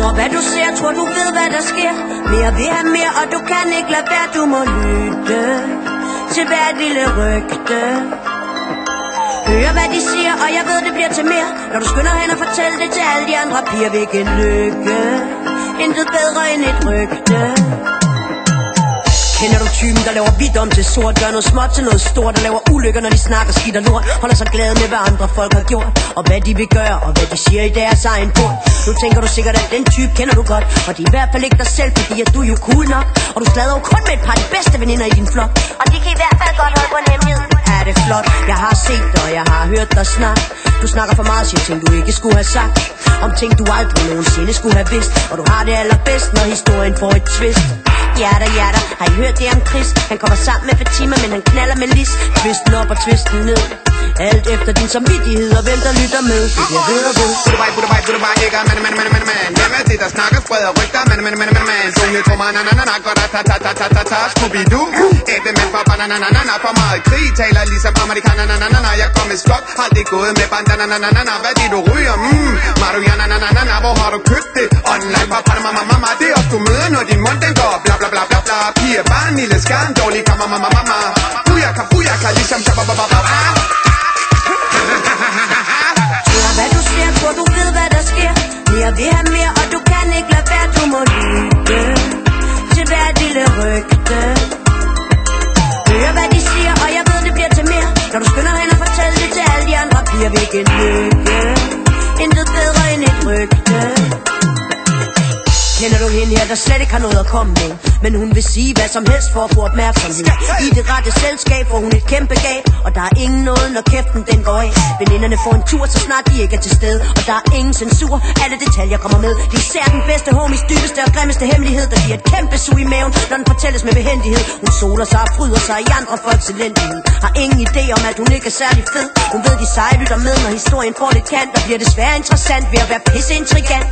Tror hvad du ser, tror du ved hvad der sker. Mere vil have mere, og du kan ikke lade være. Du må lytte til hvert lille rygte. Hør hvad de siger, og jeg ved det bliver til mere. Når du skynder hen og fortæller det til alle de andre piger. Hvilken lykke, intet bedre end et rygte. Kender du typen, der laver hvidt om til sort? Gør noget småt til noget stort, der laver ulykker, når de snakker skidt og lort. Holder sig glade med, hvad andre folk har gjort, og hvad de vil gøre, og hvad de siger i deres egen bord. Nu tænker du sikkert, at den type kender du godt, og det er i hvert fald ikke dig selv, fordi at du er jo cool nok. Og du slader jo kun med et par af de bedste veninder i din flok, og de kan i hvert fald godt holde på en hemmelighed. Er det flot? Jeg har set dig, og jeg har hørt dig snakke. Du snakker for meget, siger ting du ikke skulle have sagt. Om ting du aldrig nogensinde skulle have vidst. Og du har det allerbedst, når historien får et twist. Hjerter, har I hørt det om Chris? Han kommer sammen med Fatima, men han knaller med Lis. Twisten op og twisten ned, alt efter din samvittighed og hvem der lytter med. Det bliver ved og ved. Budevej, ikke man. Hvem er det, der snakker, spreder rygter? Man. Sunge trommer, na, godt ta, Scooby-Doo. Ægte mand for bananana, for meget krig. Taler ligesom amerikaner, na. Jeg kom i skok, har det gået med bandana, hvad er det, du ryger? Mariana, na, hvor har du købt det? Online fra Panama, det er også du møder, når din mund den går bla. Piger, bare en lille skærm, dårlig kammer, mama. Bujaka, ligesom shababababa. Tror hvad du ser, tror du ved hvad der sker. Mere vil have mere, og du kan ikke lade være. Du må lytte til hvert lille rygte. Hør hvad de siger, og jeg ved det bliver til mere. Når du skynder hen og fortæller det til alle de andre piger. Hvilken lykke, intet bedre end et rygte. Kender du hende her, der slet ikke har noget at komme med? Men hun vil sige hvad som helst for at få opmærksomhed. I det rette selskab får hun et kæmpe gab, og der er ingen noget, når kæften den går af. Veninderne får en tur, så snart de ikke er til stede, og der er ingen censur, alle detaljer kommer med. Det er især den bedste homies dybeste og grimmeste hemmelighed, der giver et kæmpe sug i maven, når den fortælles med behændighed. Hun soler sig og fryder sig i andre folks elendighed. Har ingen idé om at hun ikke er særlig fed. Hun ved de seje lytter med, når historien får lidt kant, og bliver desværre interessant ved at være pisse intrigant.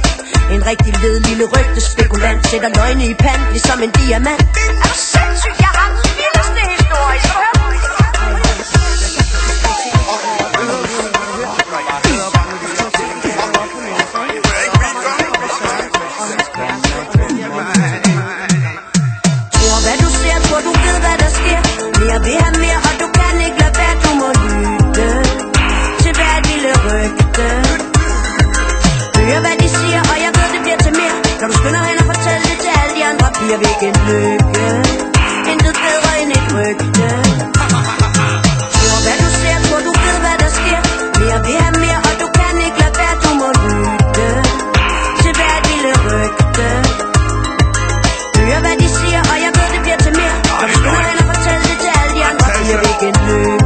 En rigtig led lille rygtespekulant sætter løgne i pand, ligesom en diamant. Er du sindssyg? Jeg har den vildeste historie. Så hør på Tror hvad du ser, tror du ved hvad der sker. Mere vil have mere, og du kan ikke lade være. Du må lytte til hvert lille rygte. Hør hvad de siger, og jeg ved det bliver til mere. Når du skynder hen og fortæller det til alle de andre piger. Hvilken lykke, intet bedre end et rygte. Tror hvad du ser, tror du ved hvad der sker. Mere vil have mere, og du kan ikke lade være. Du må lytte til hvert lille rygte. Hør hvad de siger, og jeg ved det bliver til mere. Når du skynder hen og fortæller det til alle de andre piger. Hvilken lykke.